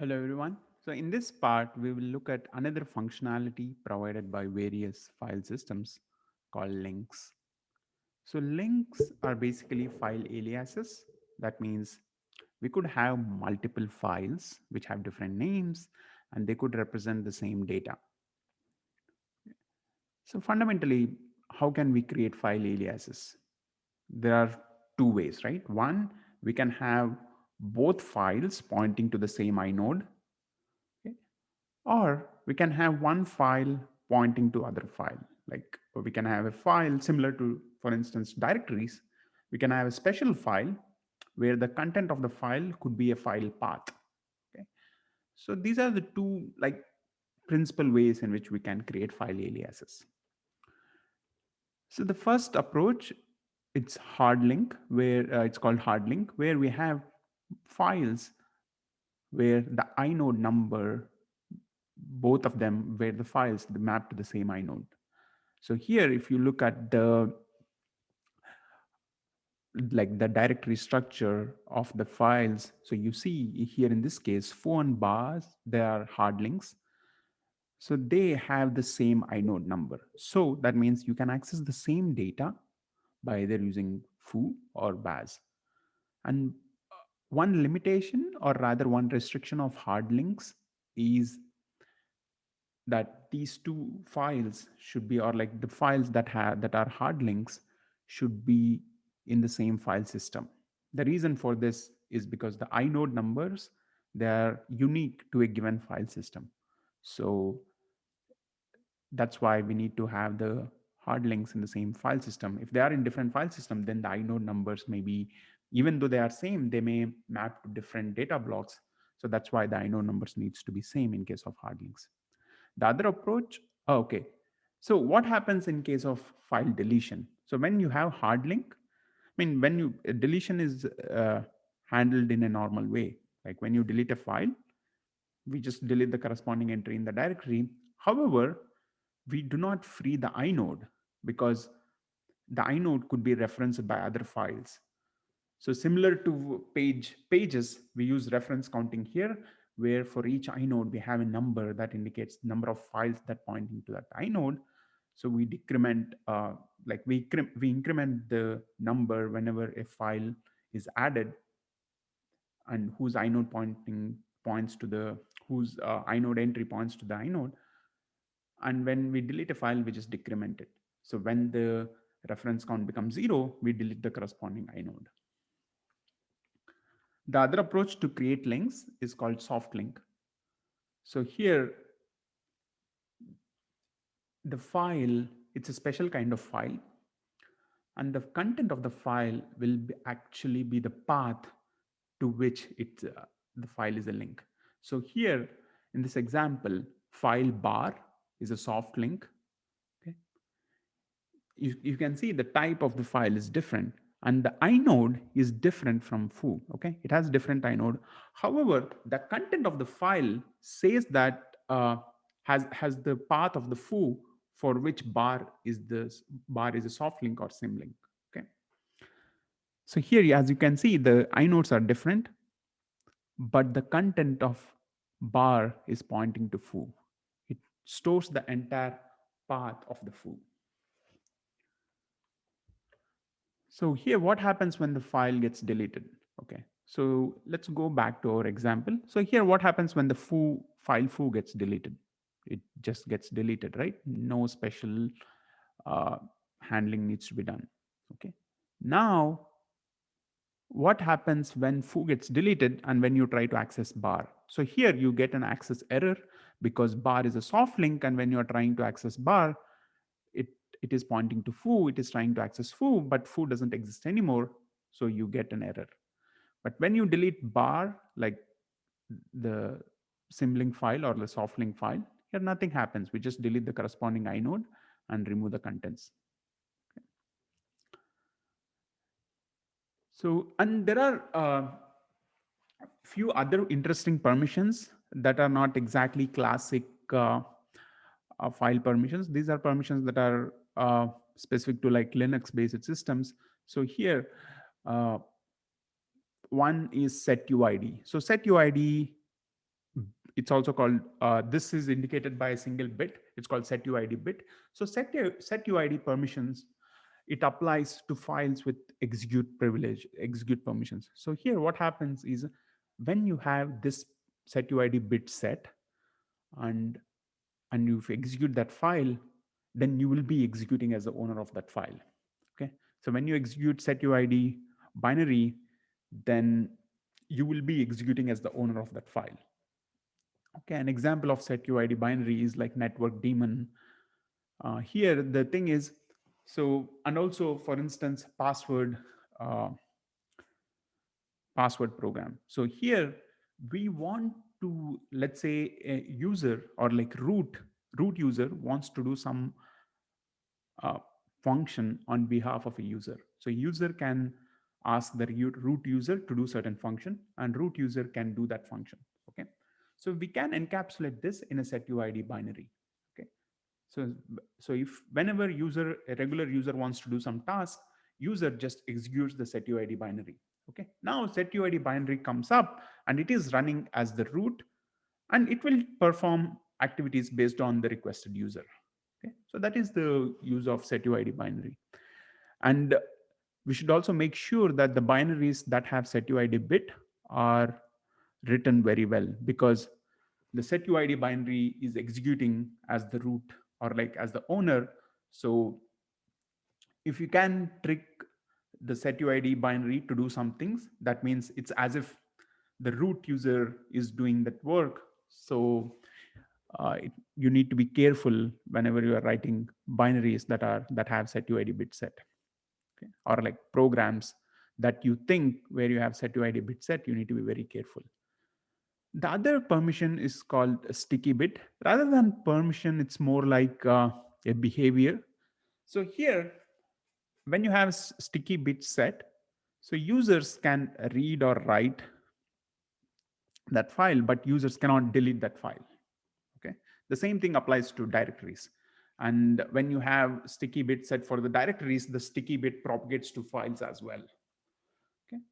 Hello everyone. So in this part, we will look at another functionality provided by various file systems called links. So links are basically file aliases. That means we could have multiple files which have different names and they could represent the same data. So fundamentally, how can we create file aliases? There are two ways, right? One, we can have both files pointing to the same inode. Okay? Or we can have one file pointing to other file. Like we can have a file similar to, for instance, directories. We can have a special file where the content of the file could be a file path. Okay. So these are the two like principal ways in which we can create file aliases. So the first approach, it's hard link, where it's called hard link, where we have files where the inode number, both of them, where the files they map to the same inode. So here, if you look at the like the directory structure of the files, so you see here in this case, foo and bars, they are hard links. So they have the same inode number. So that means you can access the same data by either using foo or baz. And one limitation, or rather one restriction of hard links, is that these two files should be, or like the files that are hard links should be in the same file system. The reason for this is because the inode numbers, they are unique to a given file system. So that's why we need to have the hard links in the same file system. If they are in different file system, then the inode numbers may be, even though they are same, they may map to different data blocks. So that's why the inode numbers needs to be same in case of hard links. The other approach, oh, okay. So what happens in case of file deletion? So when you have hard link, I mean, when you deletion is handled in a normal way. Like when you delete a file, we just delete the corresponding entry in the directory. However, we do not free the inode because the inode could be referenced by other files. So similar to pages, we use reference counting here, where for each inode we have a number that indicates number of files that point into that inode. So we decrement, we increment the number whenever a file is added, and whose inode pointing points to the whose inode entry points to the inode. And when we delete a file, we just decrement it. So when the reference count becomes 0, we delete the corresponding inode. The other approach to create links is called soft link. So here, the file, it's a special kind of file, and the content of the file will actually be the path to which the file is a link. So here, in this example, file bar is a soft link. Okay, you can see the type of the file is different, and the inode is different from foo. Okay, it has different inode. However, the content of the file says that has the path of the foo for which bar is a soft link or symlink. Okay, so here, as you can see, the inodes are different, but the content of bar is pointing to foo. It stores the entire path of the foo. So here, what happens when the file gets deleted? Okay, so let's go back to our example. So here, what happens when the file foo gets deleted? It just gets deleted, right? No special uh, handling needs to be done. Okay. Now, what happens when foo gets deleted and when you try to access bar? So here you get an access error because bar is a soft link, and when you are trying to access bar, it it is pointing to foo, it is trying to access foo, but foo doesn't exist anymore, so you get an error. But when you delete bar, like the symlink file or the softlink file, here nothing happens. We just delete the corresponding inode and remove the contents. So, and there are few other interesting permissions that are not exactly classic file permissions. These are permissions that are specific to like Linux based systems. So here, uh, one is set UID. So set UID it's also called, this is indicated by a single bit. It's called setuid bit. So setuid permissions, it applies to files with execute privilege, execute permissions. So here what happens is, when you have this setuid bit set, and you execute that file, then you will be executing as the owner of that file. Okay. So when you execute setuid binary, then you will be executing as the owner of that file. Okay, an example of setuid binary is like network daemon. Here the thing is, so, and also for instance uh, password program. So here we want to, let's say a user, or like root user wants to do some uh, function on behalf of a user. So user can ask the root user to do certain function, and root user can do that function. Okay. So we can encapsulate this in a setuid binary. Okay. So, if whenever a regular user wants to do some task, user just executes the setuid binary. Okay. Now setuid binary comes up and it is running as the root, and it will perform activities based on the requested user. Okay. So that is the use of setuid binary. And we should also make sure that the binaries that have setuid bit are written very well, because the setuid binary is executing as the root, or like as the owner. So if you can trick the setuid binary to do some things, that means it's as if the root user is doing that work. So you need to be careful whenever you are writing binaries that have setuid bit set. Okay. Or like programs that you think where you have setuid bit set, you need to be very careful. The other permission is called a sticky bit. Rather than permission, it's more like a behavior. So here, when you have sticky bit set, so users can read or write that file, but users cannot delete that file. Okay. The same thing applies to directories. And when you have sticky bit set for the directories, the sticky bit propagates to files as well. Okay.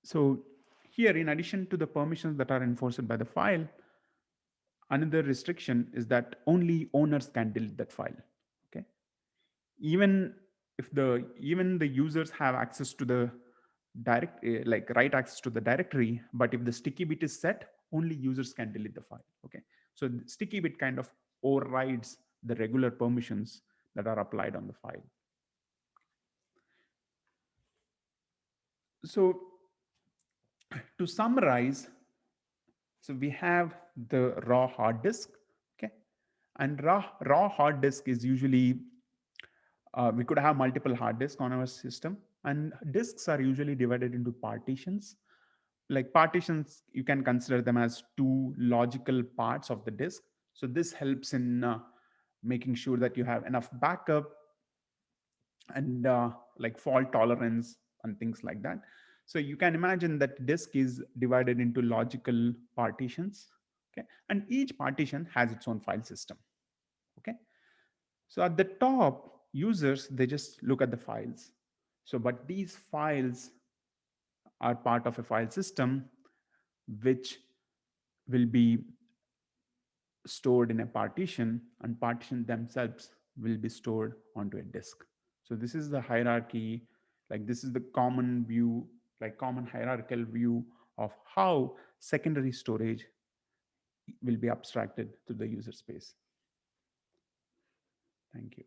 So here, in addition to the permissions that are enforced by the file, another restriction is that only owners can delete that file. Okay. Even if the users have access to the like write access to the directory, but if the sticky bit is set, only users can delete the file. Okay. So the sticky bit kind of overrides the regular permissions that are applied on the file. So to summarize, so we have the raw hard disk. Okay. And raw hard disk is usually, we could have multiple hard disks on our system, and disks are usually divided into partitions. Like partitions, you can consider them as two logical parts of the disk. So this helps in making sure that you have enough backup, and like fault tolerance and things like that. So you can imagine that disk is divided into logical partitions. Okay. And each partition has its own file system. Okay. So at the top, users, they just look at the files. So, but these files are part of a file system which will be stored in a partition, and partition themselves will be stored onto a disk. So this is the hierarchy, like this is the common view, like common hierarchical view of how secondary storage will be abstracted to the user space. Thank you.